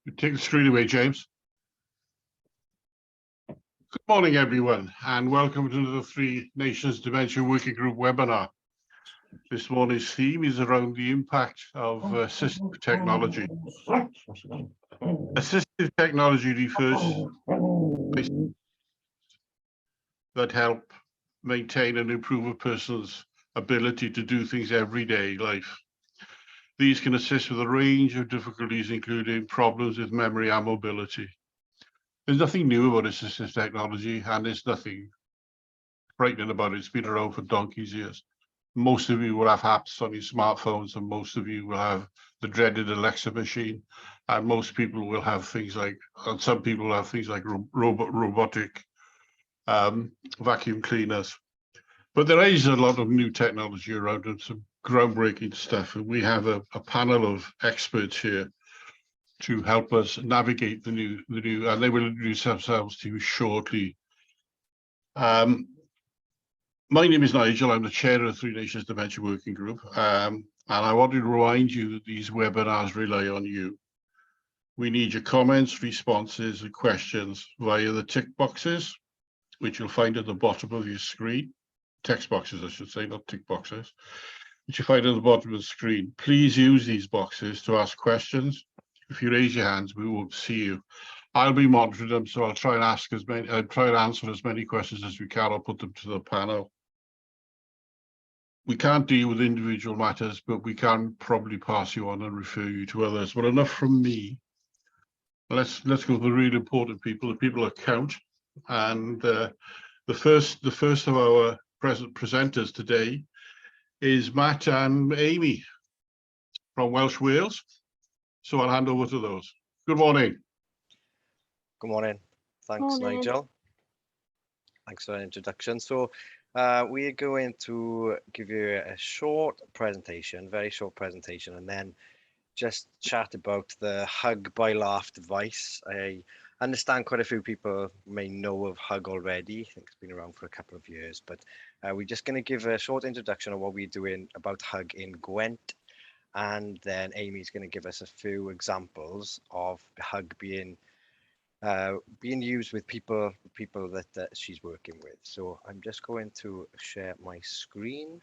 Take the screen away, James. Good morning, everyone, and welcome to the Three Nations Dementia Working Group webinar. This morning's theme is around the impact of assistive technology. Assistive technology refers to that help maintain and improve a person's ability to do things everyday life. These can assist with a range of difficulties, including problems with memory and mobility. There's nothing new about assistive technology, and there's nothing frightening about it. It's been around for donkey's years. Most of you will have apps on your smartphones, and most of you will have the dreaded Alexa machine, and most people will have things like, and some people will have things like robotic vacuum cleaners. But there is a lot of new technology around and some groundbreaking stuff, and we have a panel of experts here to help us navigate the new, and they will introduce themselves to you shortly. My name is Nigel. I'm the chair of the Three Nations Dementia Working Group, and I want to remind you that these webinars rely on you. We need your comments, responses, and questions via the tick boxes, which you'll find at the bottom of your screen. Text boxes, I should say, not tick boxes, which you find at the bottom of the screen. Please use these boxes to ask questions. If you raise your hands, we will see you. I'll be monitoring them, so I'll try and answer as many questions as we can. I'll put them to the panel. We can't deal with individual matters, but we can probably pass you on and refer you to others. But enough from me. Let's go to the really important people, the people that count. And the first of our presenters today is Matt and Amy from Welsh Wales. So I'll hand over to those. Good morning. Good morning. Thanks, Nigel. Thanks for the introduction. So we are going to give you a short presentation, very short presentation, and then just chat about the Hug by Laugh device. I understand quite a few people may know of Hug already. I think it's been around for a couple of years, but we're just going to give a short introduction of what we're doing about Hug in Gwent. And then Amy's going to give us a few examples of Hug being used with people that she's working with. So I'm just going to share my screen.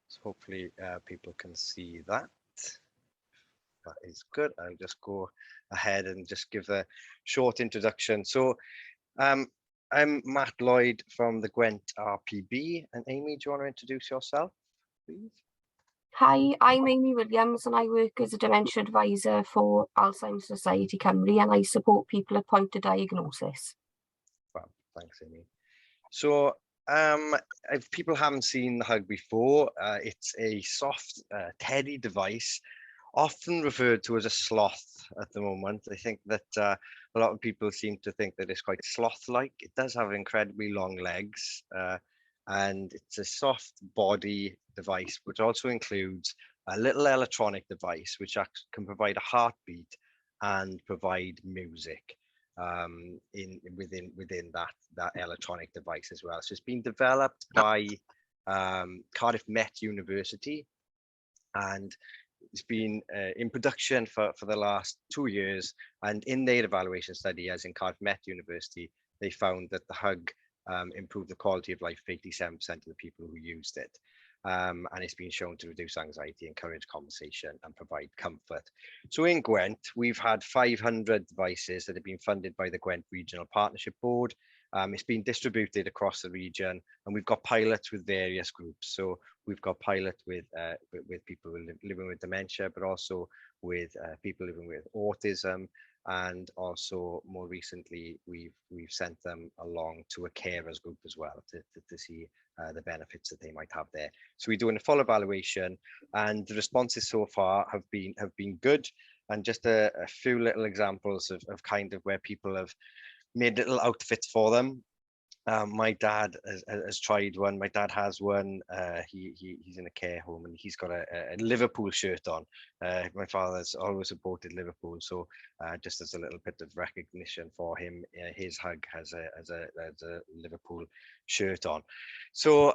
So hopefully people can see that. That is good. I'll just go ahead and just give a short introduction. So I'm Matt Lloyd from the Gwent RPB. And Amy, do you want to introduce yourself, please? Hi, I'm Amy Williams and I work as a dementia advisor for Alzheimer's Society Cymru, and I support people at point of diagnosis. Well, thanks, Amy. So if people haven't seen the Hug before, it's a soft, teddy device, often referred to as a sloth at the moment. I think that a lot of people seem to think that it's quite sloth-like. It does have incredibly long legs, and it's a soft body device, which also includes a little electronic device, which actually can provide a heartbeat and provide music within that electronic device as well. So it's been developed by Cardiff Met University, and it's been in production for the last 2 years. And in their evaluation study, as in Cardiff Met University, they found that the Hug improved the quality of life for 87% of the people who used it. And it's been shown to reduce anxiety, encourage conversation, and provide comfort. So in Gwent, we've had 500 devices that have been funded by the Gwent Regional Partnership Board. It's been distributed across the region, and we've got pilots with various groups. So we've got pilot with people living with dementia, but also with people living with autism. And also more recently, we've sent them along to a carers group as well to see the benefits that they might have there. So we're doing a full evaluation, and the responses so far have been good. And just a few little examples of kind of where people have made little outfits for them. My dad has tried one. My dad has one. He's in a care home, and he's got a Liverpool shirt on. My father's always supported Liverpool, so just as a little bit of recognition for him, his Hug has a Liverpool shirt on. So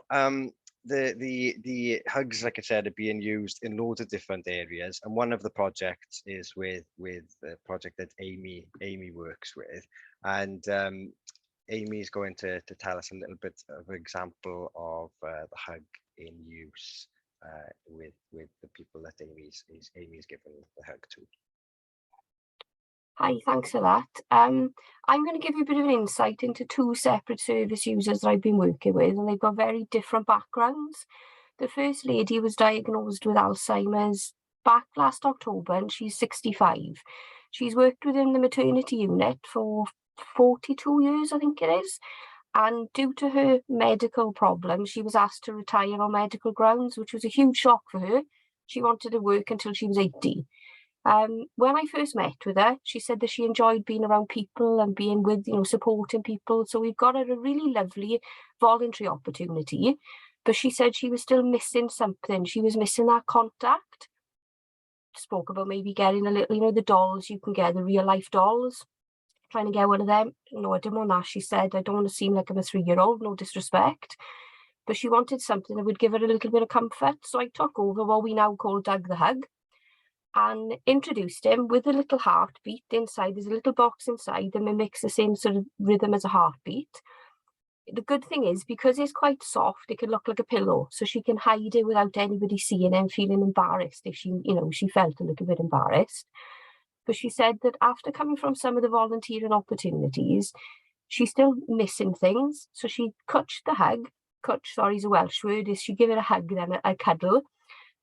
the hugs, like I said, are being used in loads of different areas, and one of the projects is with the project that Amy works with, and Amy is going to tell us a little bit of an example of the hug in use with the people that Amy's given the hug to. Hi, thanks for that. I'm going to give you a bit of an insight into two separate service users that I've been working with, and they've got very different backgrounds. The first lady was diagnosed with Alzheimer's back last October, and she's 65. She's worked within the maternity unit for 42 years, I think it is. And due to her medical problems, she was asked to retire on medical grounds, which was a huge shock for her. She wanted to work until she was 80. When I first met with her, she said that she enjoyed being around people and being with, supporting people. So we've got her a really lovely voluntary opportunity. But she said she was still missing something. She was missing that contact. Spoke about maybe getting a little, the dolls you can get, the real life dolls. Trying to get one of them. No, I didn't want that. She said, I don't want to seem like I'm a 3-year-old, no disrespect. But she wanted something that would give her a little bit of comfort. So I took over what we now call Doug the Hug and introduced him with a little heartbeat inside. There's a little box inside that mimics the same sort of rhythm as a heartbeat. The good thing is, because it's quite soft, it can look like a pillow, so she can hide it without anybody seeing and feeling embarrassed if she, she felt a little bit embarrassed. But she said that after coming from some of the volunteering opportunities, she's still missing things. So she cutched the hug. Cutch, sorry, is a Welsh word. Is she give it a hug, then a cuddle.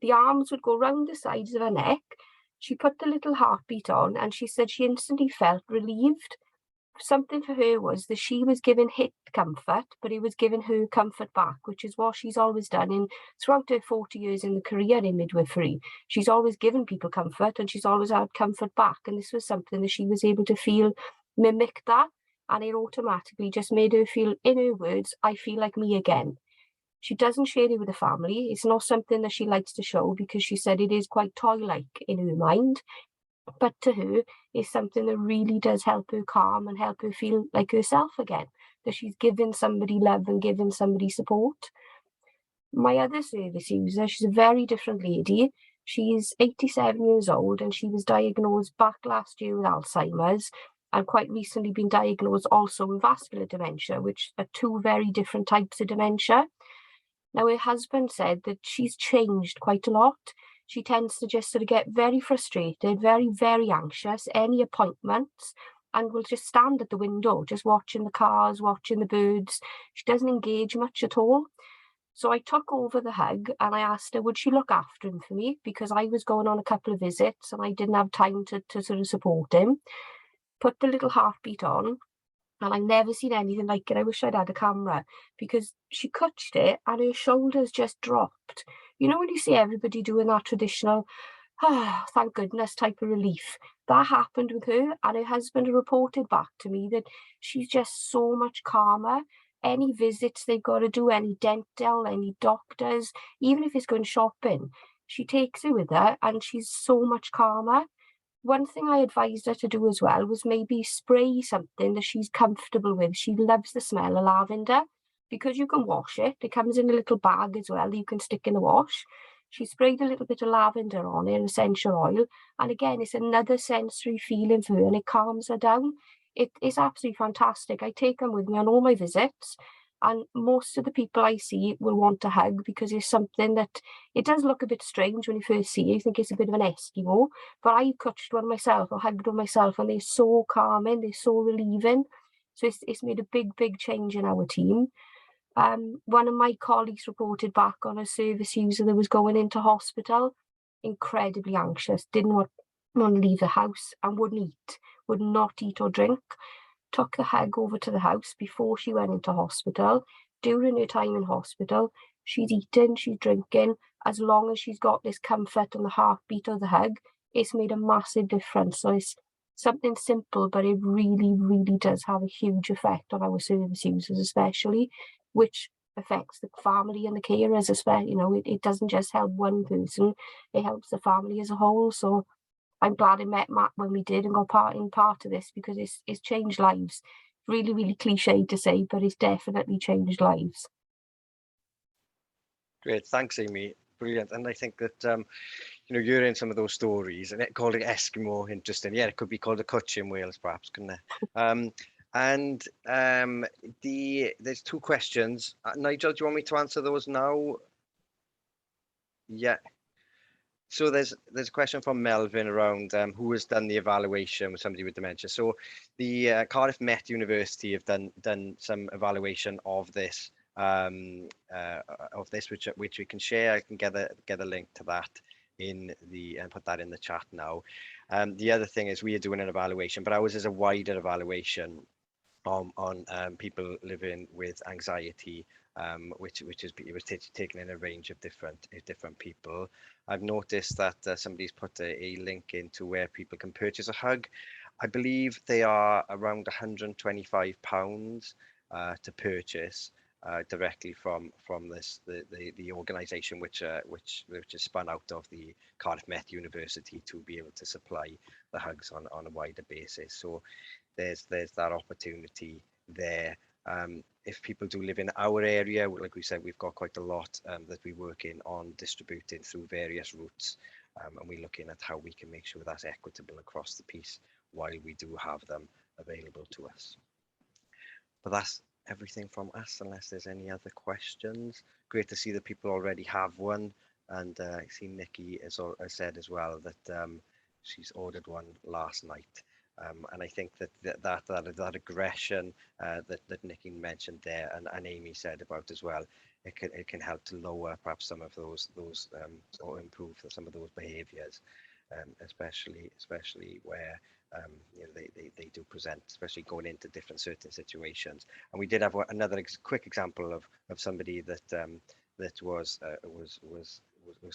The arms would go round the sides of her neck. She put the little heartbeat on, and she said she instantly felt relieved. Something for her was that she was giving it comfort, but it was giving her comfort back, which is what she's always done throughout her 40 years in the career in midwifery. She's always given people comfort, and she's always had comfort back. And this was something that she was able to feel mimic that, and it automatically just made her feel, in her words, I feel like me again. She doesn't share it with the family. It's not something that she likes to show because she said it is quite toy-like in her mind. But to her, it's something that really does help her calm and help her feel like herself again, that she's giving somebody love and giving somebody support. My other service user, she's a very different lady. She's 87 years old and she was diagnosed back last year with Alzheimer's and quite recently been diagnosed also with vascular dementia, which are two very different types of dementia. Now, her husband said that she's changed quite a lot. She tends to just sort of get very frustrated, very, very anxious, any appointments, and will just stand at the window, just watching the cars, watching the birds. She doesn't engage much at all. So I took over the hug and I asked her, would she look after him for me? Because I was going on a couple of visits and I didn't have time to sort of support him. Put the little heartbeat on. And I've never seen anything like it. I wish I'd had a camera because she cutched it and her shoulders just dropped. You know when you see everybody doing that traditional, thank goodness type of relief? That happened with her, and her husband reported back to me that she's just so much calmer. Any visits they've got to do, any dental, any doctors, even if it's going shopping, she takes it with her and she's so much calmer. One thing I advised her to do as well was maybe spray something that she's comfortable with. She loves the smell of lavender because you can wash it. It comes in a little bag as well that you can stick in the wash. She sprayed a little bit of lavender on it, essential oil. And again, it's another sensory feeling for her and it calms her down. It is absolutely fantastic. I take them with me on all my visits. And most of the people I see will want to hug because it's something that, it does look a bit strange when you first see it. You think it's a bit of an Eskimo, but I touched one myself or hugged one myself and they're so calming, they're so relieving. So it's made a big, big change in our team. One of my colleagues reported back on a service user that was going into hospital, incredibly anxious, didn't want to leave the house and wouldn't eat, would not eat or drink. Took the hug over to the house before she went into hospital. During her time in hospital, she's eating, she's drinking. As long as she's got this comfort and the heartbeat of the hug, it's made a massive difference. So it's something simple, but it really, really does have a huge effect on our service users, especially, which affects the family and the carers, especially. It doesn't just help one person, it helps the family as a whole. So I'm glad I met Matt when we did and got part of this because it's changed lives. Really, really cliche to say, but it's definitely changed lives. Great, thanks, Amy. Brilliant. And I think that you know, you're in some of those stories, and it called it Eskimo, interesting. Yeah, it could be called a Kutch in Wales, perhaps, couldn't it? There's two questions. Nigel, do you want me to answer those now? Yeah. So there's a question from Melvin around who has done the evaluation with somebody with dementia. So the Cardiff Met University have done some evaluation of this which we can share. I can get a link to that in the and put that in the chat now. The other thing is we are doing an evaluation, but ours is a wider evaluation on people living with anxiety, which was taken in a range of different people. I've noticed that somebody's put a link into where people can purchase a hug. I believe they are around £125 to purchase directly from the organisation which is spun out of the Cardiff Met University to be able to supply the hugs on a wider basis. So there's that opportunity there. If people do live in our area, like we said, we've got quite a lot that we work in on distributing through various routes, and we're looking at how we can make sure that's equitable across the piece while we do have them available to us. But that's everything from us, unless there's any other questions. Great to see that people already have one, and I see Nikki has said as well that she's ordered one last night. And I think that aggression that Nikki mentioned there, and Amy said about as well, it can help to lower perhaps some of those or improve some of those behaviours, especially where you know, they do present, especially going into certain situations. And we did have another quick example of somebody that was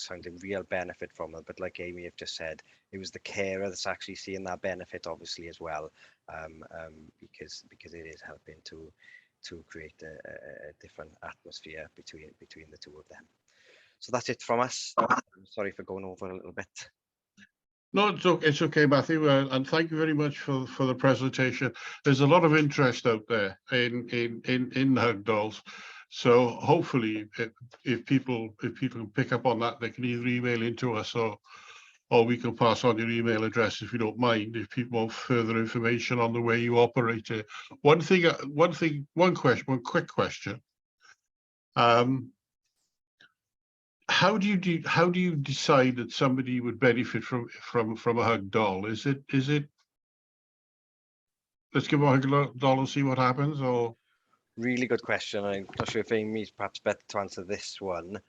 finding real benefit from it, but like Amy have just said, it was the carer that's actually seeing that benefit obviously as well, because it is helping to create a different atmosphere between the two of them. So that's it from us. Sorry for going over a little bit. No, it's okay, Matthew, and thank you very much for the presentation. There's a lot of interest out there in hug dolls. So hopefully, if people can pick up on that, they can either email into us or we can pass on your email address if you don't mind. If people want further information on the way you operate it. One quick question. How do you decide that somebody would benefit from a hug doll? Is it let's give them a hug doll and see what happens, or? Really good question. I'm not sure if Amy's perhaps better to answer this one.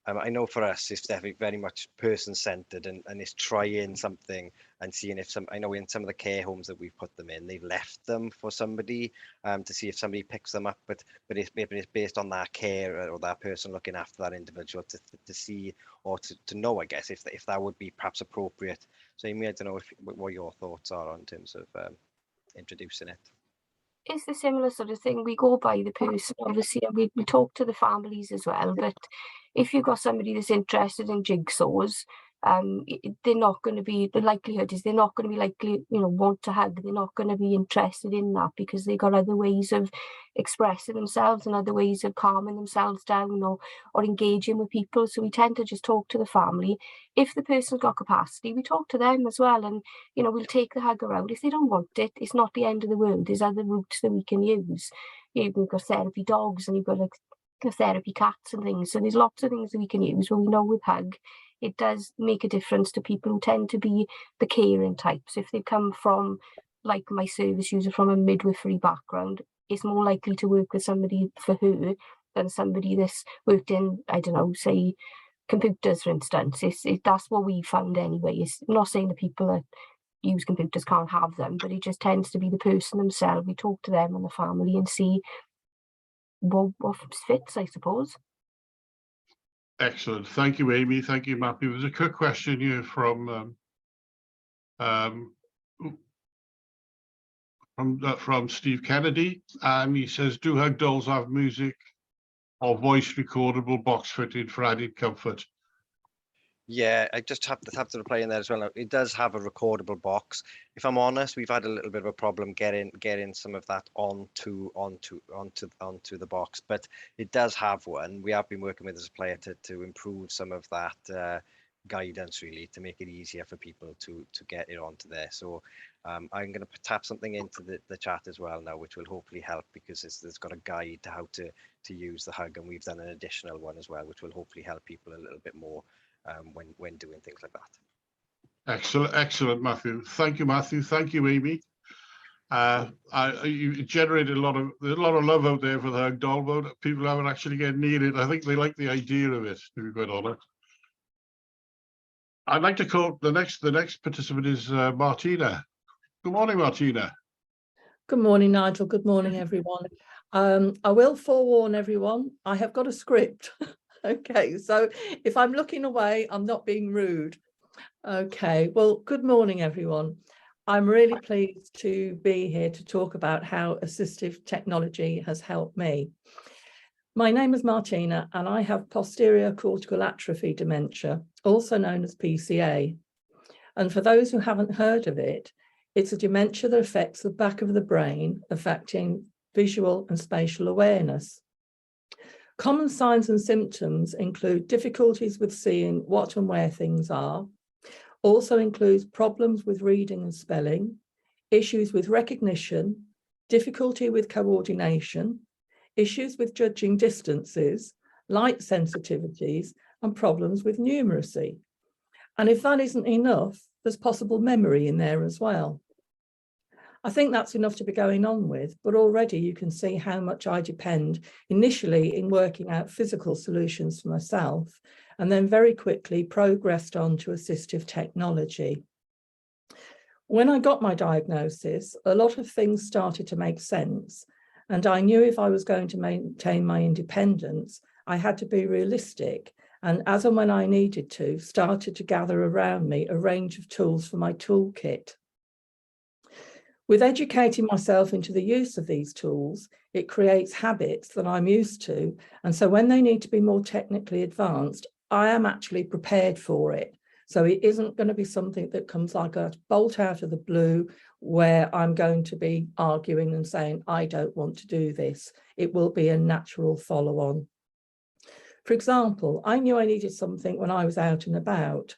I know for us, it's definitely very much person-centered, and it's trying something and seeing if I know in some of the care homes that we've put them in, they've left them for somebody to see if somebody picks them up, but it's based on that care or that person looking after that individual to see or to know, I guess, if that would be perhaps appropriate. So Amy, I don't know what your thoughts are in terms of introducing it. It's the similar sort of thing. We go by the person, obviously, and we talk to the families as well. But if you've got somebody that's interested in jigsaws, they're not going to be, the likelihood is they're not going to be likely, want to hug. They're not going to be interested in that because they've got other ways of expressing themselves and other ways of calming themselves down or engaging with people. So we tend to just talk to the family. If the person's got capacity, we talk to them as well, and we'll take the hug around. If they don't want it, it's not the end of the world. There's other routes that we can use. You've got therapy dogs and you've got therapy cats and things. So there's lots of things that we can use. But we know with hug, it does make a difference to people who tend to be the caring types. If they come from, like my service user, from a midwifery background, it's more likely to work with somebody for her than somebody that's worked in, I don't know, say, computers, for instance. That's what we found anyway. It's not saying the people that use computers can't have them, but it just tends to be the person themselves. We talk to them and the family and see what fits, I suppose. Excellent. Thank you, Amy. Thank you, Matthew. There's a quick question here from Steve Kennedy, and he says, do hug dolls have music or voice recordable box fitted for added comfort? Yeah, I just have to reply in there as well. Now, it does have a recordable box. If I'm honest, we've had a little bit of a problem getting some of that onto the box, but it does have one. We have been working with the supplier to improve some of that guidance, really, to make it easier for people to get it onto there. So I'm going to tap something into the chat as well now, which will hopefully help, because it's got a guide to how to use the hug, and we've done an additional one as well, which will hopefully help people a little bit more when doing things like that. Excellent, Matthew. Thank you, Matthew. Thank you, Amy. You generated a lot of love out there for the hug doll, but people haven't actually get near it. I think they like the idea of it, to be quite honest. I'd like to call the next participant is Martina. Good morning, Martina. Good morning, Nigel. Good morning, everyone. I will forewarn everyone, I have got a script. Okay, so if I'm looking away, I'm not being rude. Okay, well, good morning, everyone. I'm really pleased to be here to talk about how assistive technology has helped me. My name is Martina, and I have posterior cortical atrophy dementia, also known as PCA. And for those who haven't heard of it, it's a dementia that affects the back of the brain, affecting visual and spatial awareness. Common signs and symptoms include difficulties with seeing what and where things are, also includes problems with reading and spelling, issues with recognition, difficulty with coordination, issues with judging distances, light sensitivities, and problems with numeracy. And if that isn't enough, there's possible memory in there as well. I think that's enough to be going on with, but already you can see how much I depend initially in working out physical solutions for myself, and then very quickly progressed on to assistive technology. When I got my diagnosis, a lot of things started to make sense, and I knew if I was going to maintain my independence, I had to be realistic, and as and when I needed to, started to gather around me a range of tools for my toolkit. With educating myself into the use of these tools, it creates habits that I'm used to. And so when they need to be more technically advanced, I am actually prepared for it. So it isn't going to be something that comes like a bolt out of the blue where I'm going to be arguing and saying, I don't want to do this. It will be a natural follow on. For example, I knew I needed something when I was out and about,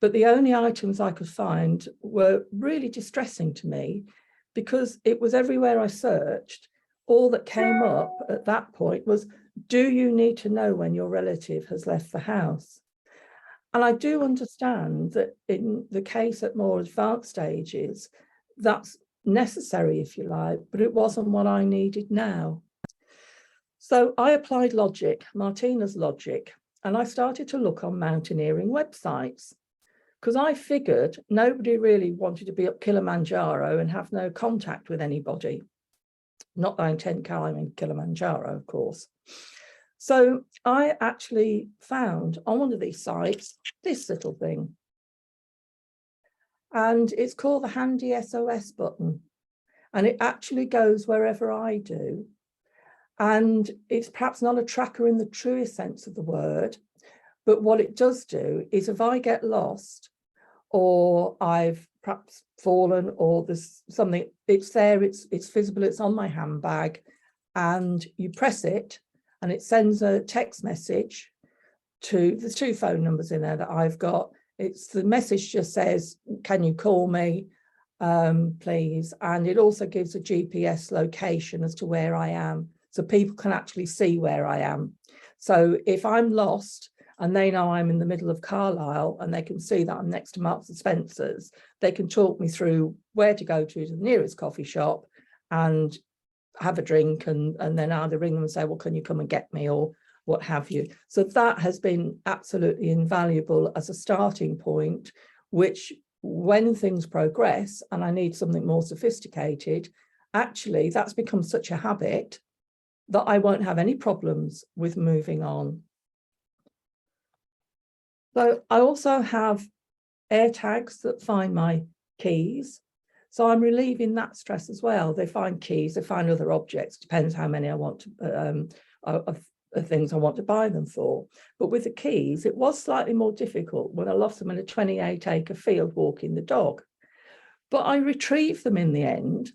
but the only items I could find were really distressing to me, because it was everywhere I searched. All that came up at that point was, do you need to know when your relative has left the house? And I do understand that in the case at more advanced stages, that's necessary, if you like, but it wasn't what I needed now. So I applied logic, Martina's logic, and I started to look on mountaineering websites, because I figured nobody really wanted to be up Kilimanjaro and have no contact with anybody. Not that I intend climbing Kilimanjaro, of course. So I actually found on one of these sites this little thing. And it's called the Handy SOS button. And it actually goes wherever I do. And it's perhaps not a tracker in the truest sense of the word, but what it does do is if I get lost, or I've perhaps fallen, or there's something, it's there, it's visible, it's on my handbag, and you press it and it sends a text message to, there's 2 phone numbers in there that I've got. It's the message just says, can you call me, please? And it also gives a GPS location as to where I am, so people can actually see where I am. So if I'm lost, and they know I'm in the middle of Carlisle, and they can see that I'm next to Marks and Spencer's, they can talk me through where to go to the nearest coffee shop and have a drink, and then either ring them and say, well, can you come and get me, or what have you. So that has been absolutely invaluable as a starting point, which when things progress and I need something more sophisticated, actually that's become such a habit that I won't have any problems with moving on. So I also have air tags that find my keys. So I'm relieving that stress as well. They find keys, they find other objects, depends how many I want to, of the things I want to buy them for. But with the keys, it was slightly more difficult when I lost them in a 28-acre field walking the dog. But I retrieved them in the end,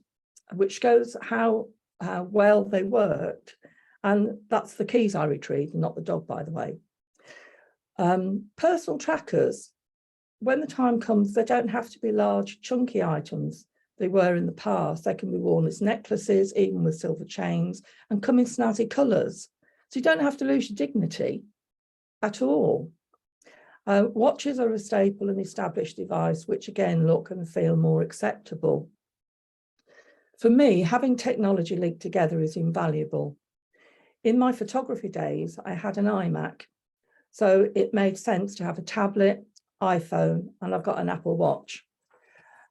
which shows how well they worked. And that's the keys I retrieved, not the dog, by the way. Personal trackers, when the time comes, they don't have to be large, chunky items. They were in the past. They can be worn as necklaces, even with silver chains, and come in snazzy colours. So you don't have to lose your dignity at all. Watches are a staple and established device, which again look and feel more acceptable. For me, having technology linked together is invaluable. In my photography days, I had an iMac, so it made sense to have a tablet, iPhone, and I've got an Apple Watch.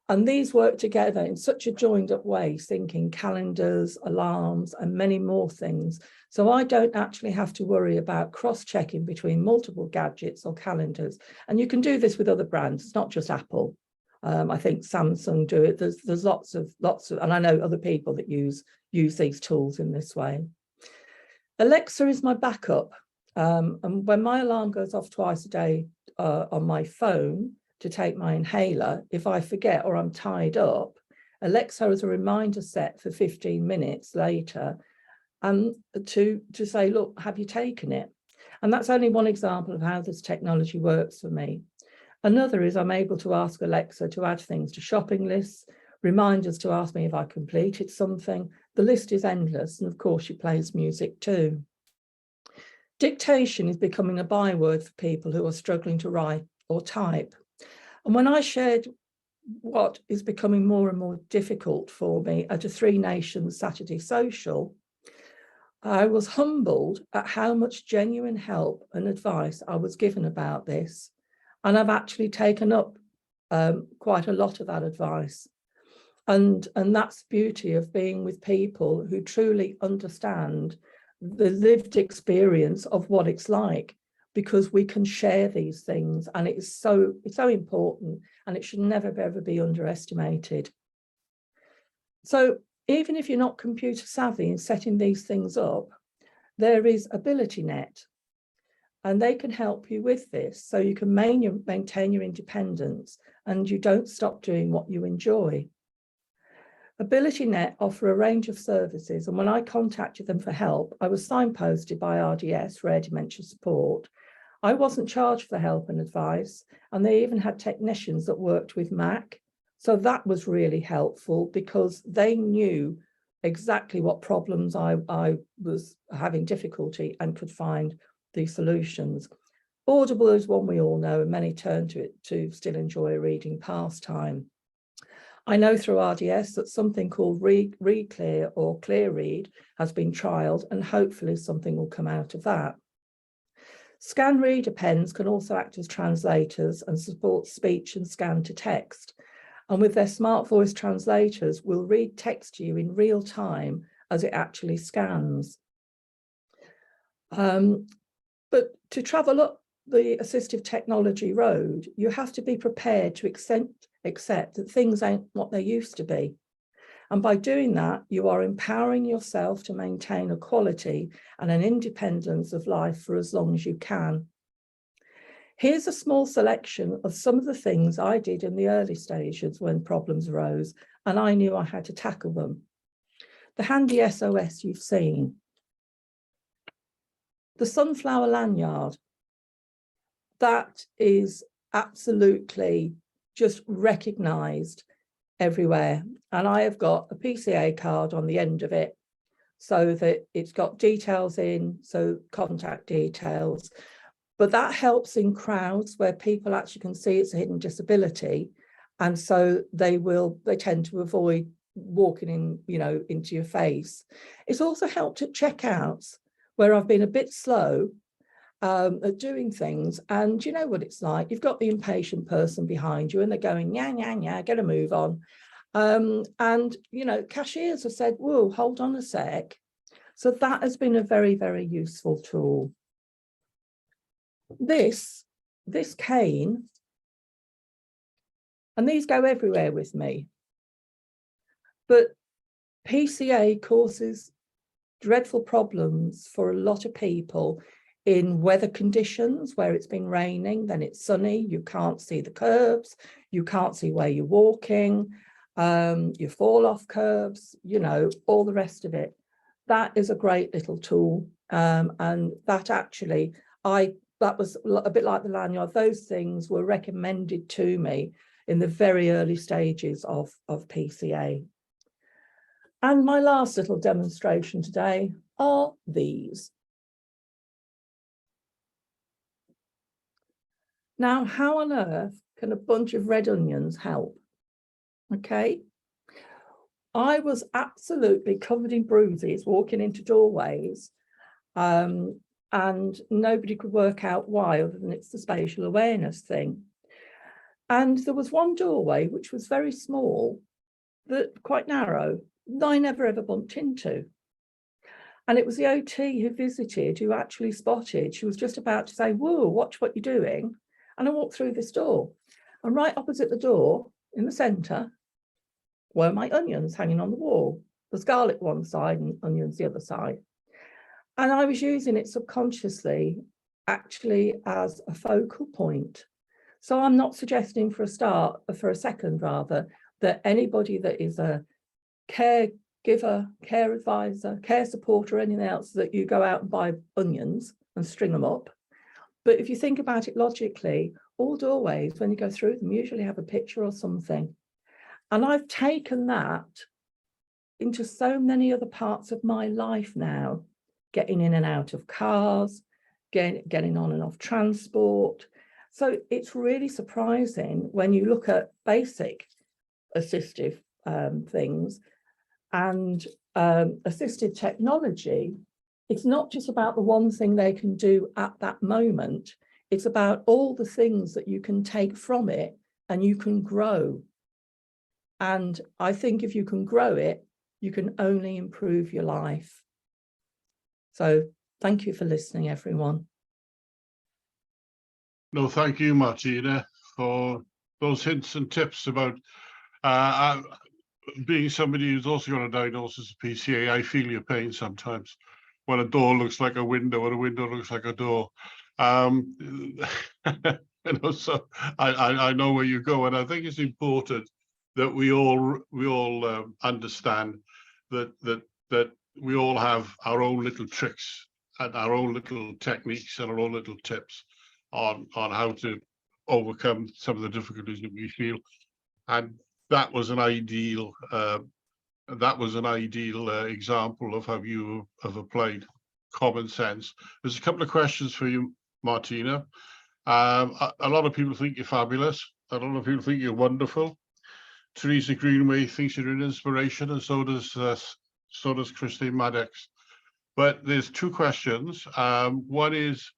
And these work together in such a joined up way, syncing calendars, alarms, and many more things. So I don't actually have to worry about cross-checking between multiple gadgets or calendars. And you can do this with other brands. It's not just Apple. I think Samsung do it. There's lots of, and I know other people that use these tools in this way. Alexa is my backup. And when my alarm goes off twice a day on my phone to take my inhaler, if I forget or I'm tied up, Alexa has a reminder set for 15 minutes later to say, look, have you taken it? And that's only one example of how this technology works for me. Another is I'm able to ask Alexa to add things to shopping lists, reminders to ask me if I completed something. The list is endless, and of course she plays music too. Dictation is becoming a byword for people who are struggling to write or type. And when I shared what is becoming more and more difficult for me at a Three Nations Saturday social, I was humbled at how much genuine help and advice I was given about this. And I've actually taken up quite a lot of that advice. And that's the beauty of being with people who truly understand the lived experience of what it's like, because we can share these things, and it's so important, and it should never ever be underestimated. So even if you're not computer savvy in setting these things up, there is AbilityNet, and they can help you with this, so you can maintain your independence and you don't stop doing what you enjoy. AbilityNet offer a range of services, and when I contacted them for help, I was signposted by RDS, Rare Dementia Support. I wasn't charged for help and advice, and they even had technicians that worked with Mac. So that was really helpful because they knew exactly what problems I was having difficulty and could find the solutions. Audible is one we all know, and many turn to it to still enjoy a reading pastime. I know through RDS that something called Read Clear or Clear Read has been trialled, and hopefully something will come out of that. Scan reader pens can also act as translators and support speech and scan to text. And with their smart voice translators, will read text to you in real time as it actually scans. But to travel up the assistive technology road, you have to be prepared to accept that things ain't what they used to be. And by doing that, you are empowering yourself to maintain a quality and an independence of life for as long as you can. Here's a small selection of some of the things I did in the early stages when problems arose, and I knew I had to tackle them. The handy SOS you've seen. The sunflower lanyard. That is absolutely just recognised everywhere. And I have got a PCA card on the end of it so that it's got details in, so contact details. But that helps in crowds where people actually can see it's a hidden disability. And so they tend to avoid walking in, into your face. It's also helped at checkouts where I've been a bit slow at doing things, and you know what it's like. You've got the impatient person behind you and they're going, yeah, get a move on. And cashiers have said, whoa, hold on a sec. So that has been a very, very useful tool. This cane, and these go everywhere with me, but PCA causes dreadful problems for a lot of people in weather conditions where it's been raining, then it's sunny, you can't see the curbs, you can't see where you're walking, you fall off curbs, you know, all the rest of it. That is a great little tool. And that actually, that was a bit like the lanyard. Those things were recommended to me in the very early stages of PCA. And my last little demonstration today are these. Now, how on earth can a bunch of red onions help? Okay. I was absolutely covered in bruises walking into doorways, and nobody could work out why, other than it's the spatial awareness thing. And there was one doorway which was very small, that quite narrow, that I never ever bumped into. And it was the OT who visited who actually spotted. She was just about to say, "Whoa, watch what you're doing." And I walked through this door, and right opposite the door in the centre were my onions hanging on the wall. There's garlic one side and onions the other side. And I was using it subconsciously, actually as a focal point. So I'm not suggesting for a second rather, that anybody that is a caregiver, care advisor, care supporter, or anything else, that you go out and buy onions and string them up. But if you think about it logically, all doorways, when you go through them, usually have a picture or something. And I've taken that into so many other parts of my life now, getting in and out of cars, getting on and off transport. So it's really surprising when you look at basic assistive things and assistive technology. It's not just about the one thing they can do at that moment. It's about all the things that you can take from it and you can grow. And I think if you can grow it, you can only improve your life. So thank you for listening, everyone. No, thank you, Martina, for those hints and tips about being somebody who's also got a diagnosis of PCA. I feel your pain sometimes when a door looks like a window or a window looks like a door. You know, so I know where you go, and I think it's important that we all understand that we all have our own little tricks and our own little techniques and our own little tips on how to overcome some of the difficulties that we feel. And that was an ideal example of how you have applied common sense. There's a couple of questions for you, Martina. A lot of people think you're fabulous. A lot of people think you're wonderful. Teresa Greenway thinks you're an inspiration, and so does Christine Maddox. But there's two questions. One is,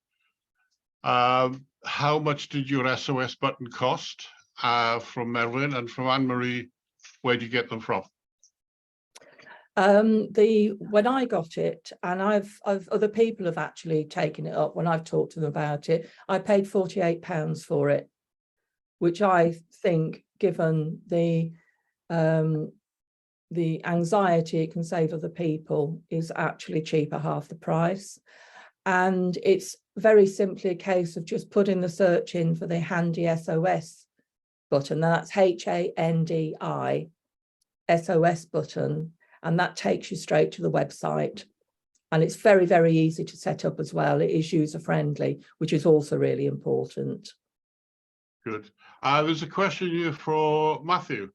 how much did your SOS button cost? From Melvin, and from Anne-Marie, where do you get them from? When I got it, and I've other people have actually taken it up when I've talked to them about it, I paid £48 for it, which I think, given the anxiety it can save other people, is actually cheaper, half the price. And it's very simply a case of just putting the search in for the handy SOS button. That's HANDI SOS button, and that takes you straight to the website. And it's very, very easy to set up as well. It is user friendly, which is also really important. Good. There's a question here for Matthew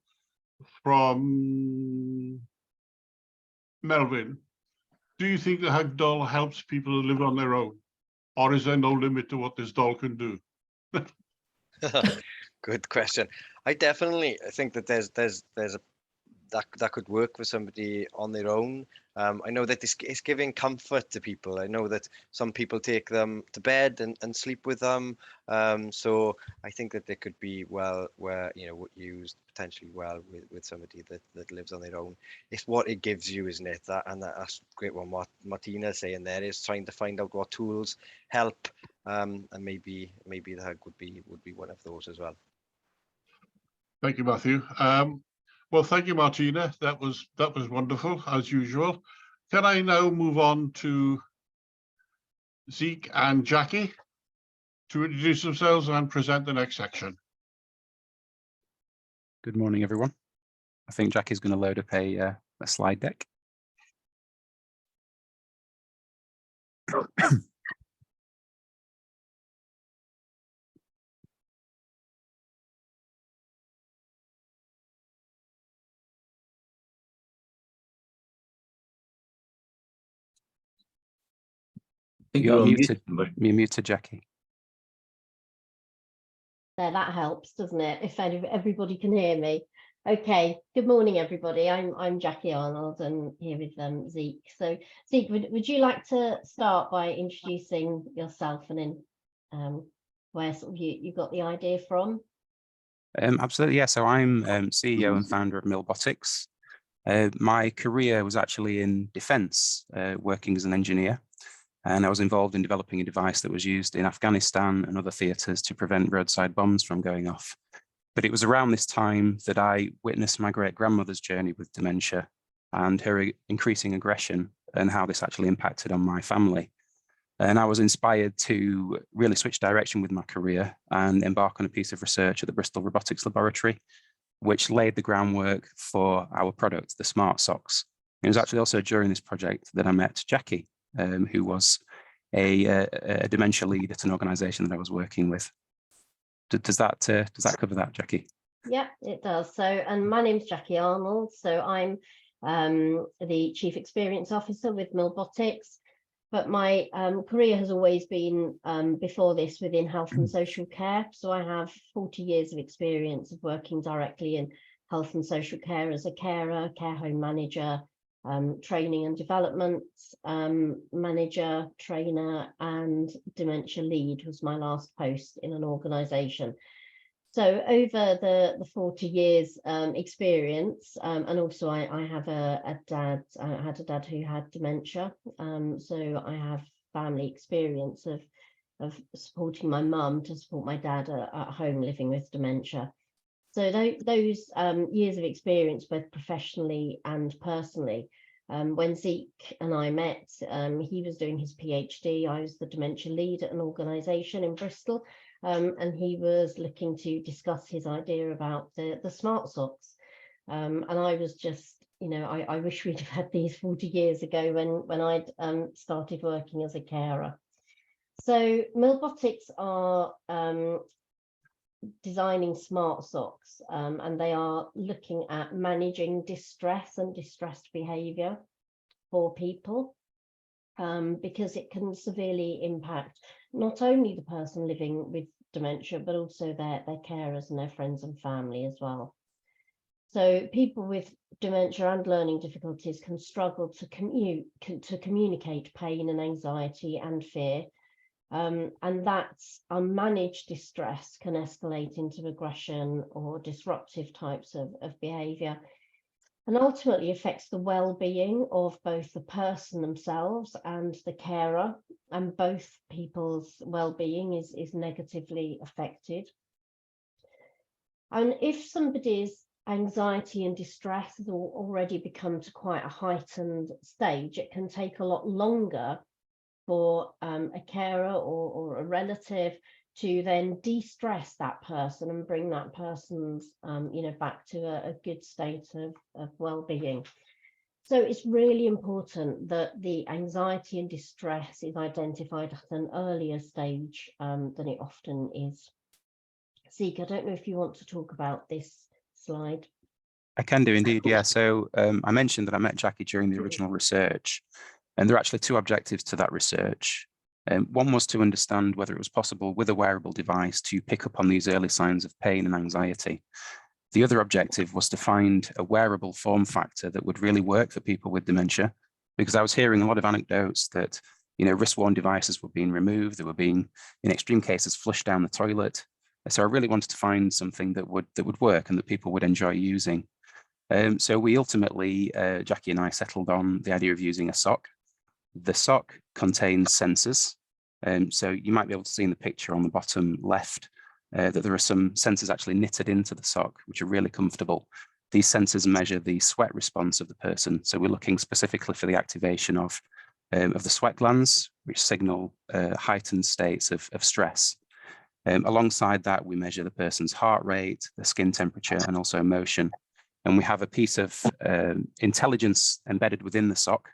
from Melvin. Do you think the Hug doll helps people live on their own, or is there no limit to what this doll can do? Good question. I definitely think that there's that could work for somebody on their own. I know that it's giving comfort to people. I know that some people take them to bed and sleep with them. So I think that they could be used potentially well with somebody that lives on their own. It's what it gives you, isn't it? That's great. What Martina's saying there is trying to find out what tools help, and maybe the Hug would be one of those as well. Thank you, Matthew. Well, thank you, Martina. That was wonderful, as usual. can I now move on to Zeke and Jackie to introduce themselves and present the next section? Good morning, everyone. I think Jackie's going to load up a slide deck. You're muted, Jackie. There, that helps, doesn't it? If everybody can hear me. Okay, good morning, everybody. I'm Jackie Arnold and here with Zeke. So Zeke, would you like to start by introducing yourself and then where sort of you got the idea from? Absolutely, yeah. So I'm CEO and founder of Milbotics. My career was actually in defence, working as an engineer. And I was involved in developing a device that was used in Afghanistan and other theatres to prevent roadside bombs from going off. But it was around this time that I witnessed my great-grandmother's journey with dementia and her increasing aggression and how this actually impacted on my family. And I was inspired to really switch direction with my career and embark on a piece of research at the Bristol Robotics Laboratory, which laid the groundwork for our product, the Smart Socks. It was actually also during this project that I met Jackie, who was a dementia lead at an organisation that I was working with. Does that cover that, Jackie? Yeah, it does. So, and my name's Jackie Arnold. So I'm the Chief Experience Officer with Milbotics, but my career has always been before this within health and social care. So I have 40 years of experience of working directly in health and social care as a carer, care home manager, training and development manager, trainer, and dementia lead was my last post in an organisation. So over the 40 years experience, and also I have a dad, I had a dad who had dementia, so I have family experience of supporting my mum to support my dad at home living with dementia. So those years of experience, both professionally and personally, when Zeke and I met, he was doing his PhD, I was the dementia lead at an organisation in Bristol, and he was looking to discuss his idea about the Smart Socks. And I was just, you know, I wish we'd have had these 40 years ago when I'd started working as a carer. So Milbotics are designing smart socks, and they are looking at managing distress and distressed behaviour for people, because it can severely impact not only the person living with dementia, but also their carers and their friends and family as well. So people with dementia and learning difficulties can struggle to communicate pain and anxiety and fear. And that's unmanaged distress can escalate into aggression or disruptive types of behaviour, and ultimately affects the well-being of both the person themselves and the carer, and both people's well-being is negatively affected. And if somebody's anxiety and distress has already become to quite a heightened stage, it can take a lot longer for a carer or a relative to then de-stress that person and bring that person's back to a good state of well-being. So it's really important that the anxiety and distress is identified at an earlier stage than it often is. Zeke, I don't know if you want to talk about this slide. I can do indeed, yeah. So I mentioned that I met Jackie during the original research, and there are actually two objectives to that research. One was to understand whether it was possible with a wearable device to pick up on these early signs of pain and anxiety. The other objective was to find a wearable form factor that would really work for people with dementia, because I was hearing a lot of anecdotes that, you know, wrist-worn devices were being removed, they were being, in extreme cases, flushed down the toilet. So I really wanted to find something that would work and that people would enjoy using. So we ultimately, Jackie and I, settled on the idea of using a sock. The sock contains sensors. So you might be able to see in the picture on the bottom left that there are some sensors actually knitted into the sock, which are really comfortable. these sensors measure the sweat response of the person. So we're looking specifically for the activation of the sweat glands, which signal heightened states of stress. Alongside that, we measure the person's heart rate, the skin temperature, and also motion. And we have a piece of intelligence embedded within the sock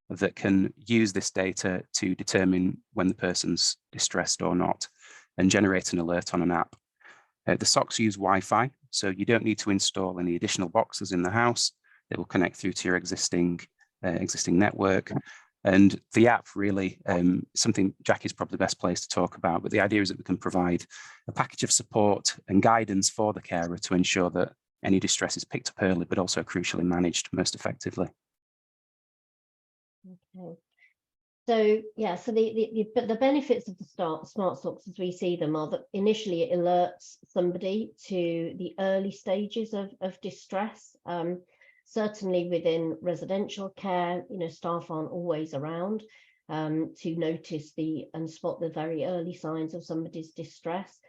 that can use this data to determine when the person's distressed or not, and generate an alert on an app. The socks use Wi-Fi, so you don't need to install any additional boxes in the house. They will connect through to your existing network. And the app really, something Jackie's probably best placed to talk about, but the idea is that we can provide a package of support and guidance for the carer to ensure that any distress is picked up early, but also crucially managed most effectively. Okay. So yeah, so the benefits of the smart socks as we see them are that initially it alerts somebody to the early stages of distress. Certainly within residential care, staff aren't always around to notice and spot the very early signs of somebody's distress.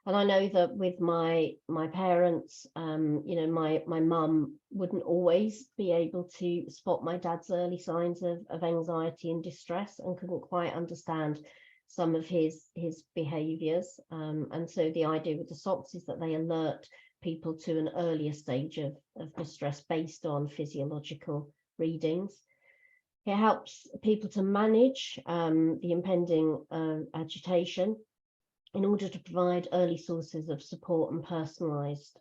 And I know that with my parents, my mum wouldn't always be able to spot my dad's early signs of anxiety and distress, and couldn't quite understand some of his behaviours. And so the idea with the socks is that they alert people to an earlier stage of distress based on physiological readings. It helps people to manage the impending agitation in order to provide early sources of support and personalised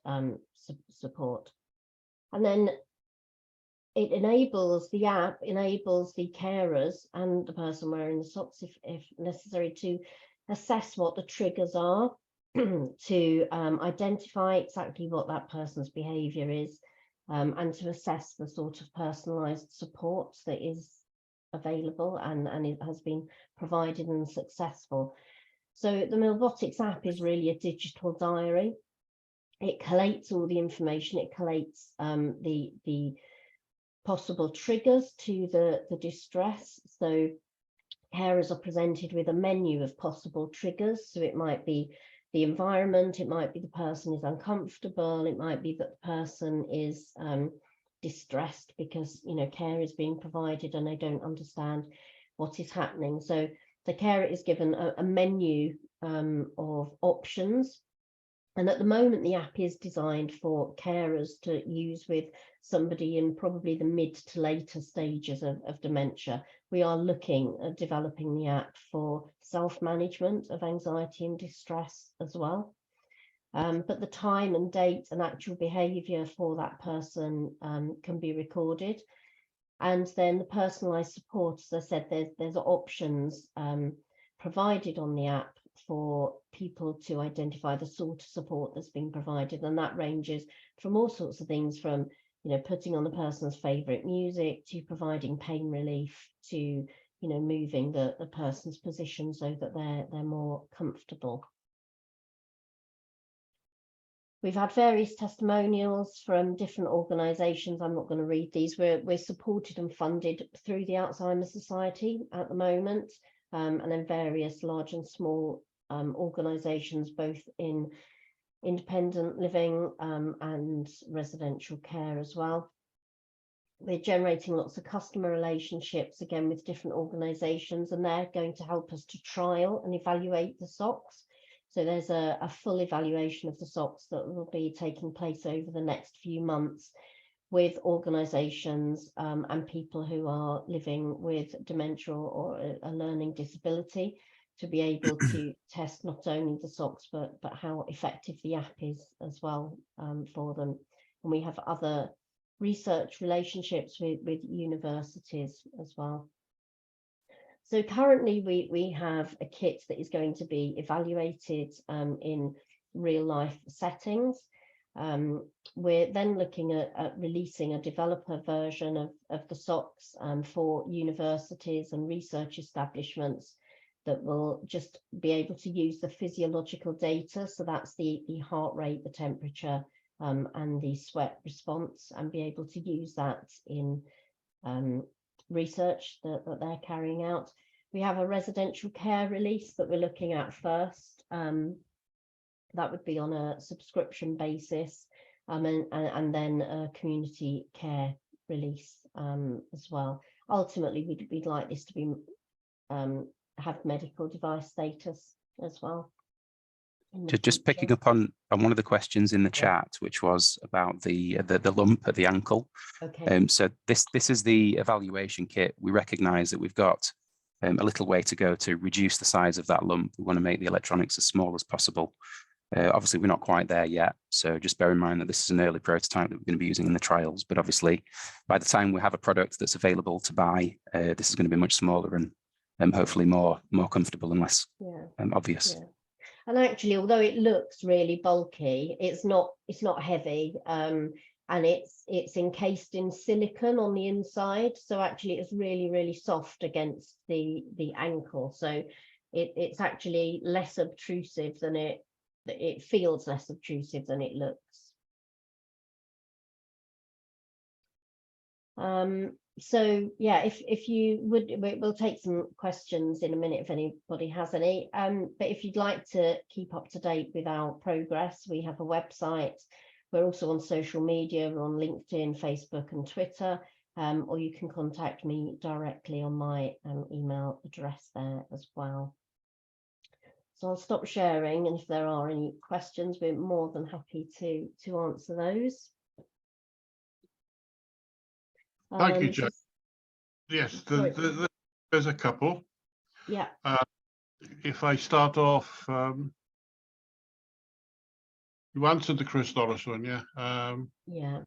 support. And then the app enables the carers and the person wearing the socks, if necessary, to assess what the triggers are, to identify exactly what that person's behaviour is, and to assess the sort of personalised support that is available and it has been provided and successful. So the Milbotics app is really a digital diary. It collates all the information. It collates the possible triggers to the distress. So carers are presented with a menu of possible triggers. So it might be the environment, it might be the person is uncomfortable, it might be that the person is distressed because care is being provided and they don't understand what is happening. So the carer is given a menu of options. And at the moment, the app is designed for carers to use with somebody in probably the mid to later stages of dementia. We are looking at developing the app for self-management of anxiety and distress as well. But the time and date and actual behaviour for that person can be recorded. And then the personalised support, as I said, there's options provided on the app for people to identify the sort of support that's being provided, and that ranges from all sorts of things, from putting on the person's favourite music to providing pain relief to moving the person's position so that they're more comfortable. We've had various testimonials from different organisations. I'm not going to read these. We're supported and funded through the Alzheimer's Society at the moment, and then various large and small organisations, both in independent living and residential care as well. We're generating lots of customer relationships, again, with different organisations, and they're going to help us to trial and evaluate the socks. So there's a full evaluation of the socks that will be taking place over the next few months with organisations and people who are living with dementia or a learning disability, to be able to test not only the socks but how effective the app is as well for them. And we have other research relationships with universities as well. So currently we have a kit that is going to be evaluated in real life settings. We're then looking at releasing a developer version of the socks for universities and research establishments that will just be able to use the physiological data. So that's the heart rate, the temperature, and the sweat response, and be able to use that in research that they're carrying out. We have a residential care release that we're looking at first. That would be on a subscription basis, and then a community care release as well. Ultimately, we'd like this to be have medical device status as well. Just picking up on one of the questions in the chat, which was about the lump at the ankle. Okay. So this is the evaluation kit. We recognise that we've got a little way to go to reduce the size of that lump. We want to make the electronics as small as possible. Obviously, we're not quite there yet, so just bear in mind that this is an early prototype that we're going to be using in the trials. But obviously, by the time we have a product that's available to buy, this is going to be much smaller and hopefully more comfortable and less obvious. Yeah. And actually, although it looks really bulky, it's not heavy, and it's encased in silicone on the inside. So actually, it's really soft against the ankle. So it's actually less obtrusive than it feels less obtrusive than it looks. So yeah, if you would, we'll take some questions in a minute if anybody has any. But if you'd like to keep up to date with our progress, we have a website. We're also on social media. We're on LinkedIn, Facebook, and Twitter. Or you can contact me directly on my email address there as well. So I'll stop sharing, and if there are any questions, we're more than happy to answer those. Thank you, Jack. Yes, there's a couple. Yeah. If I start off, you answered the Chris Norris one, yeah? Yeah.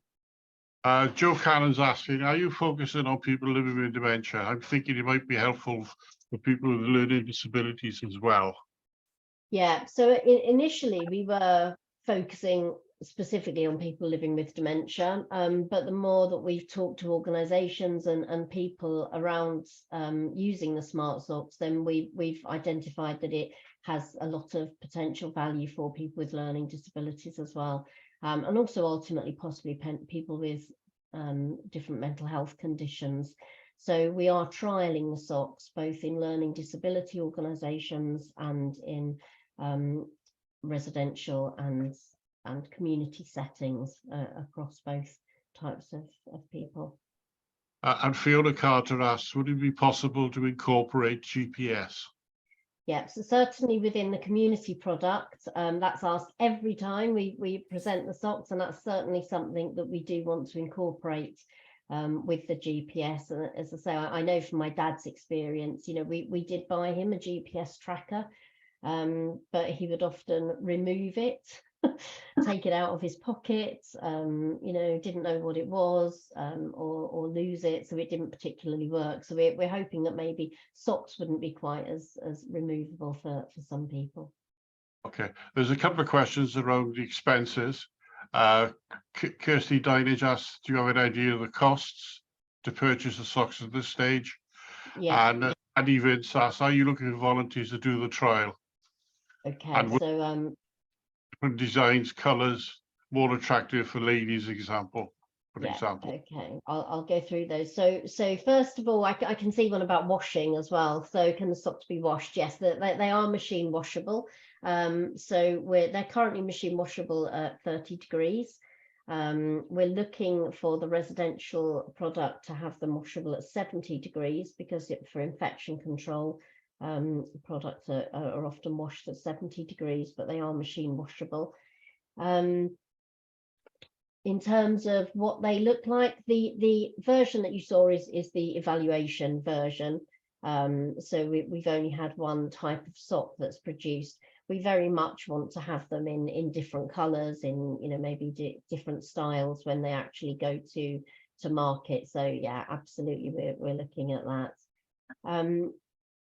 Joe Cannon's asking, are you focusing on people living with dementia? I'm thinking it might be helpful for people with learning disabilities as well. Yeah, so initially we were focusing specifically on people living with dementia, but the more that we've talked to organisations and people around using the smart socks, then we've identified that it has a lot of potential value for people with learning disabilities as well, and also ultimately possibly people with different mental health conditions. So we are trialling the socks both in learning disability organisations and in residential and community settings across both types of people. And Fiona Carter asks, would it be possible to incorporate GPS? Yeah, so certainly within the community product, that's asked every time we present the socks, and that's certainly something that we do want to incorporate with the GPS. And as I say, I know from my dad's experience, you know, we did buy him a GPS tracker, but he would often remove it, take it out of his pocket, you know, didn't know what it was, or lose it, so it didn't particularly work. So we're hoping that maybe socks wouldn't be quite as removable for some people. Okay, there's a couple of questions around the expenses. Kirsty Dinage asks, do you have an idea of the costs to purchase the socks at this stage? Yeah. And Andy Vince asks, are you looking for volunteers to do the trial? Okay, and so different designs, colours, more attractive for ladies, for example. Okay, I'll go through those. So first of all, I can see one about washing as well. So can the socks be washed? Yes, they are machine washable. So they're currently machine washable at 30 degrees. We're looking for the residential product to have them washable at 70 degrees because for infection control, products are often washed at 70 degrees, but they are machine washable. In terms of what they look like, the version that you saw is the evaluation version. So we've only had one type of sock that's produced. We very much want to have them in different colors, in, you know, maybe different styles when they actually go to market. So yeah, absolutely, we're looking at that.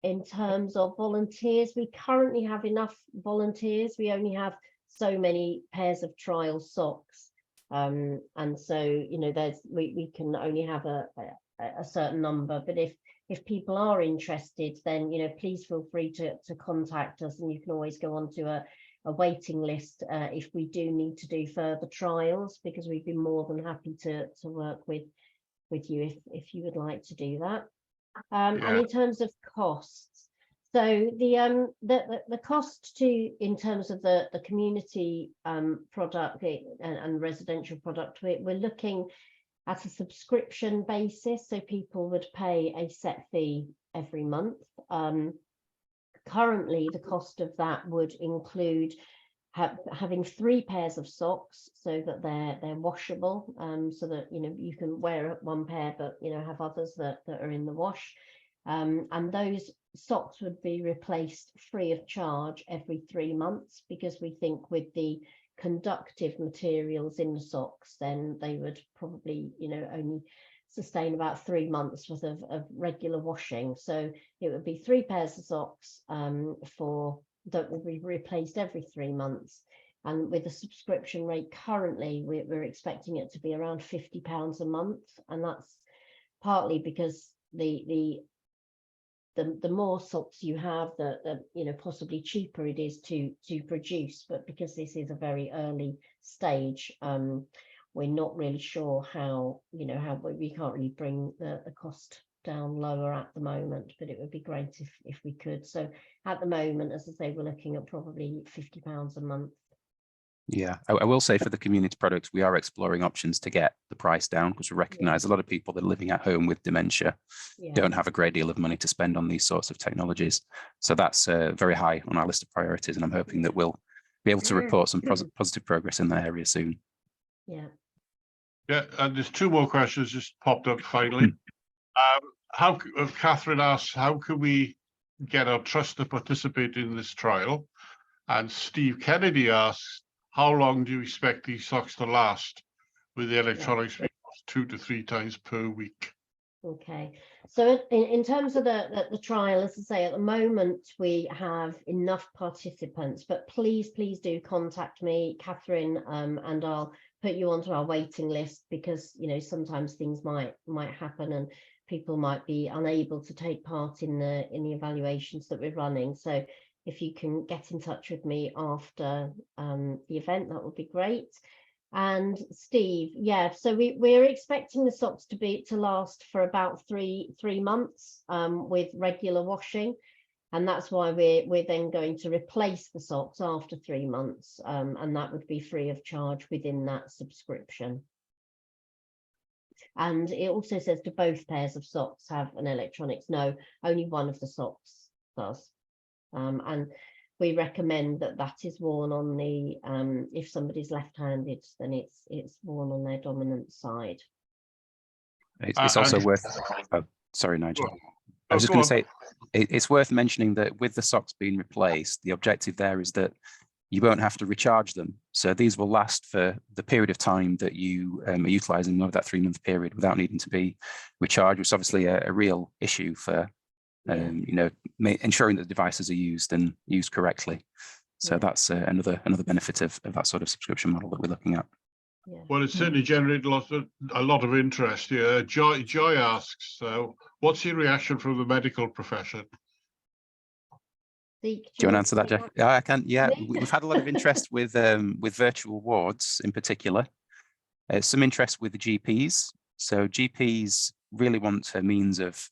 In terms of volunteers, we currently have enough volunteers. We only have so many pairs of trial socks. And so, you know, we can only have a certain number, but if people are interested, then, you know, please feel free to contact us, and you can always go on to a waiting list if we do need to do further trials, because we'd be more than happy to work with you if you would like to do that. And in terms of costs, So the cost in terms of the community product and residential product, we're looking at a subscription basis. So people would pay a set fee every month. Currently, the cost of that would include having 3 pairs of socks, so that they're washable, so that you can wear 1 pair, but have others that are in the wash. And those socks would be replaced free of charge every 3 months, because we think with the conductive materials in the socks, then they would probably only sustain about 3 months worth of regular washing. So it would be 3 pairs of socks that will be replaced every 3 months. And with the subscription rate currently, we're expecting it to be around £50 a month, and that's partly because the more socks you have, the possibly cheaper it is to produce. But because this is a very early stage, we're not really sure how we can't really bring the cost down lower at the moment, but it would be great if we could. So at the moment, as I say, we're looking at probably £50 a month. Yeah, I will say for the community products, we are exploring options to get the price down, because we recognise a lot of people that are living at home with dementia don't have a great deal of money to spend on these sorts of technologies. So that's very high on our list of priorities, and I'm hoping that we'll be able to report some positive progress in that area soon. Yeah. Yeah, and there's 2 more questions just popped up finally. Catherine asks, how can we get our trust to participate in this trial? And Steve Kennedy asks, how long do you expect these socks to last, with the electronics being 2 to 3 times per week? Okay, so in terms of the trial, as I say, at the moment we have enough participants, but please do contact me, Catherine, and I'll put you onto our waiting list, because sometimes things might happen and people might be unable to take part in the evaluations that we're running. So if you can get in touch with me after the event, that would be great. And Steve, yeah, so we're expecting the socks to last for about three months with regular washing, and that's why we're then going to replace the socks after 3 months, and that would be free of charge within that subscription. And it also says, do both pairs of socks have an electronics? No, only one of the socks does. And we recommend that is worn on the if somebody's left-handed, then it's worn on their dominant side. It's also worth sorry, Nigel. I was just going to say, it's worth mentioning that with the socks being replaced, the objective there is that you won't have to recharge them. So these will last for the period of time that you are utilising over that 3-month period without needing to be recharged, which is obviously a real issue for ensuring that the devices are used and used correctly. So that's another benefit of that sort of subscription model that we're looking at. Yeah. Well, it's certainly generated a lot of interest here. Joy asks, what's your reaction from the medical profession? Do you want to answer that, Jack? Yeah, I can. Yeah, we've had a lot of interest with virtual wards in particular. Some interest with the GPs. So GPs really want a means of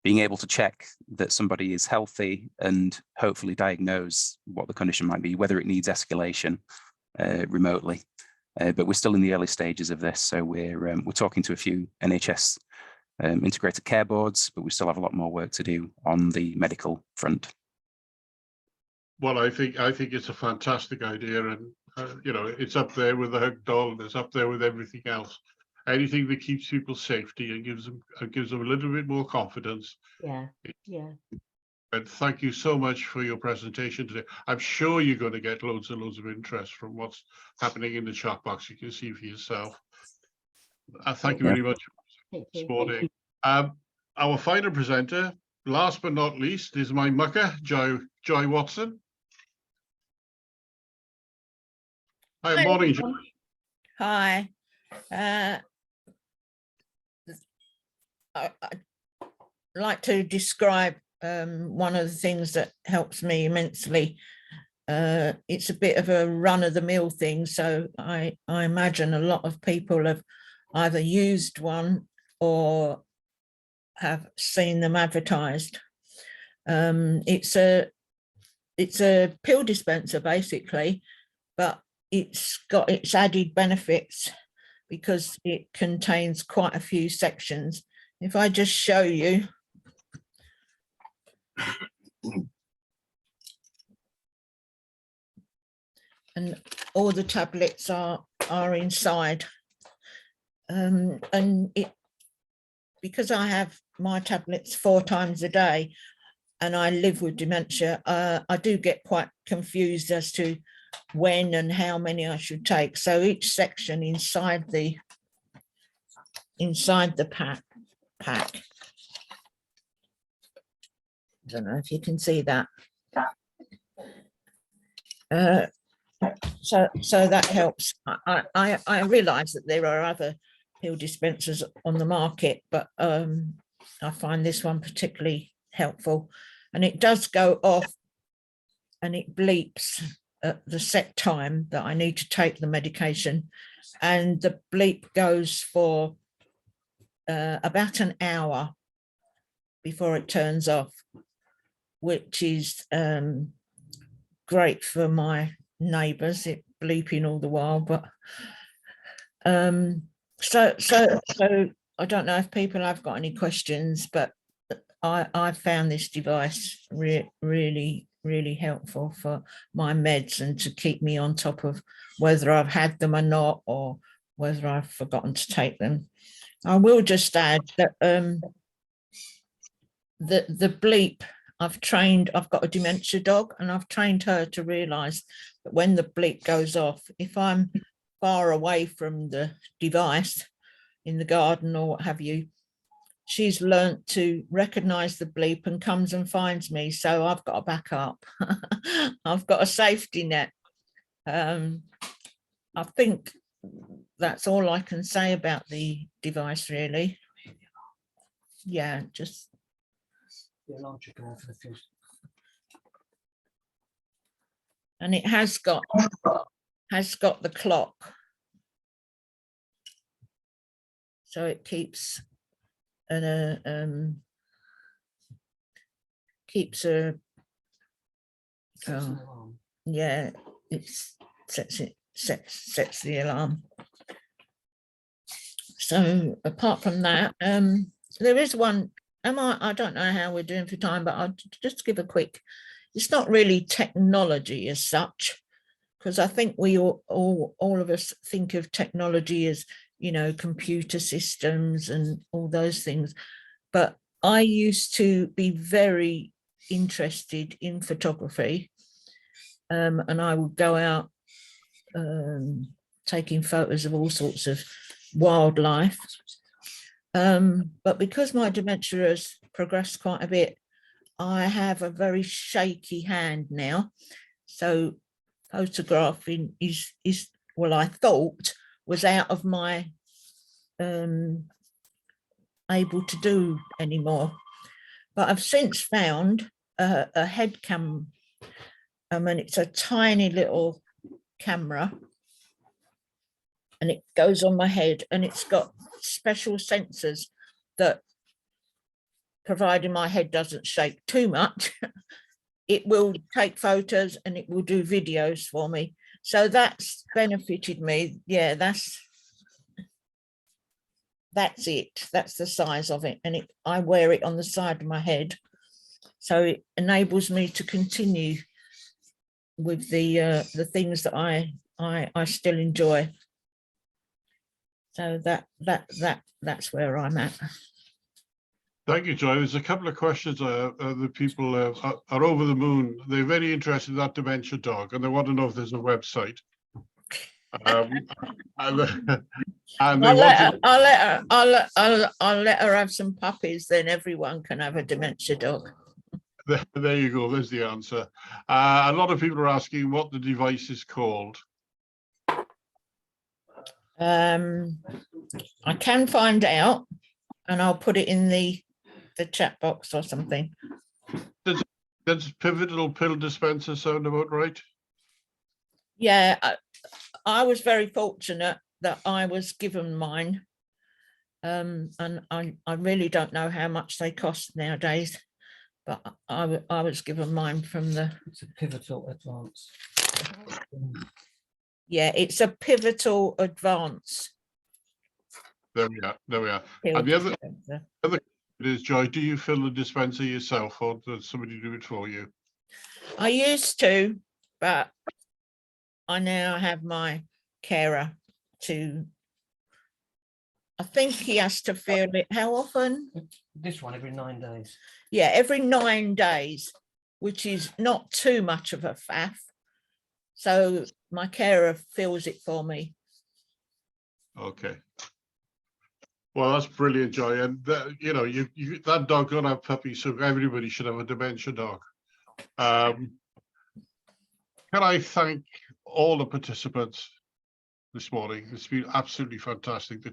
being able to check that somebody is healthy and hopefully diagnose what the condition might be, whether it needs escalation remotely. But we're still in the early stages of this, so we're talking to a few NHS integrated care boards, but we still have a lot more work to do on the medical front. Well, I think it's a fantastic idea, and it's up there with the hug doll, and it's up there with everything else. Anything that keeps people's safety and gives them a little bit more confidence. Yeah. And thank you so much for your presentation today. I'm sure you're going to get loads and loads of interest from what's happening in the chat box. You can see for yourself. Thank you very much for supporting. Our final presenter, last but not least, is my mucker, Joy Watson. Hi, morning, Joy. Hi. I'd like to describe one of the things that helps me immensely. It's a bit of a run-of-the-mill thing, so I imagine a lot of people have either used one or have seen them advertised. It's a pill dispenser basically, but it's got its added benefits because it contains quite a few sections. If I just show you. And all the tablets are inside. And it, because I have my tablets 4 times a day and I live with dementia, I do get quite confused as to when and how many I should take. So each section inside the pack. I don't know if you can see that. So that helps. I realize that there are other pill dispensers on the market, but I find this one particularly helpful, and it does go off and it bleeps at the set time that I need to take the medication, and the bleep goes for about an hour before it turns off, which is great for my neighbours, it bleeping all the while. But so I don't know if people have got any questions, but I found this device really helpful for my meds and to keep me on top of whether I've had them or not, or whether I've forgotten to take them. I will just add that the bleep, I've got a dementia dog, and I've trained her to realise that when the bleep goes off, if I'm far away from the device in the garden or what have you, she's learnt to recognise the bleep and comes and finds me. So I've got a backup. I've got a safety net. I think that's all I can say about the device, really. Yeah, just. And it has got the clock, so it keeps a yeah, it sets the alarm. So apart from that, there is one. I don't know how we're doing for time, but I'll just give a quick. It's not really technology as such, because I think we all of us think of technology as, you know, computer systems and all those things. But I used to be very interested in photography, and I would go out taking photos of all sorts of wildlife. But because my dementia has progressed quite a bit, I have a very shaky hand now. So photographing is well, I thought was out of my able to do anymore. But I've since found a head cam, and it's a tiny little camera, and it goes on my head, and it's got special sensors that, providing my head doesn't shake too much, it will take photos and it will do videos for me. So that's benefited me. Yeah, that's it. That's the size of it. And I wear it on the side of my head. So it enables me to continue with the things that I still enjoy. So that's where I'm at. Thank you, Joy. There's a couple of questions. The people are over the moon. They're very interested in that dementia dog, and they want to know if there's a website. And I'll let her have some puppies. Then everyone can have a dementia dog. There you go. There's the answer. A lot of people are asking what the device is called. I can find out, and I'll put it in the chat box or something. Does pivotal pill dispenser sound about right? Yeah, I was very fortunate that I was given mine, and I really don't know how much they cost nowadays, but I was given mine from the, It's a pivotal advance. yeah, it's a pivotal advance. There we are. There we are. pill And the other dispenser. is, Joy, do you fill the dispenser yourself, or does somebody do it for you? I used to, but I now have my carer to, I think he has to fill it, how often? This one every 9 days. Yeah, every 9 days, which is not too much of a faff. So my carer fills it for me. Okay. Well, that's brilliant, Joy. And you know, that dog gonna have puppies, so everybody should have a dementia dog. Can I thank all the participants this morning? It's been absolutely fantastic. The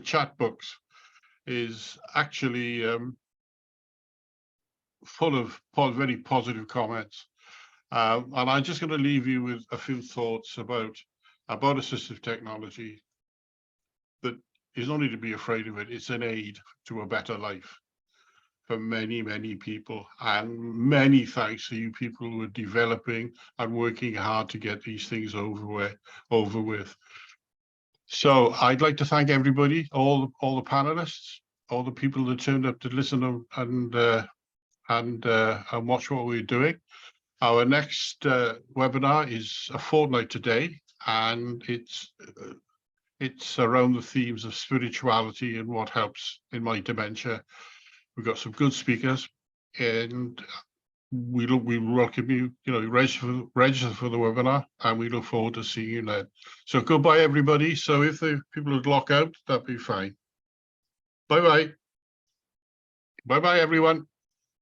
chat books is actually full of very positive comments. And I'm just going to leave you with a few thoughts about assistive technology. That is only to be afraid of it. It's an aid to a better life for many, many people, and many thanks to you people who are developing and working hard to get these things over with. So I'd like to thank everybody, all the panelists, all the people that turned up to listen and watch what we're doing. Our next webinar is a fortnight today, and it's around the themes of spirituality and what helps in my dementia. We've got some good speakers, and we welcome you. You know, register for the webinar, and we look forward to seeing you then. So goodbye, everybody. So if the people would lock out, that'd be fine. Bye bye. Bye bye, everyone.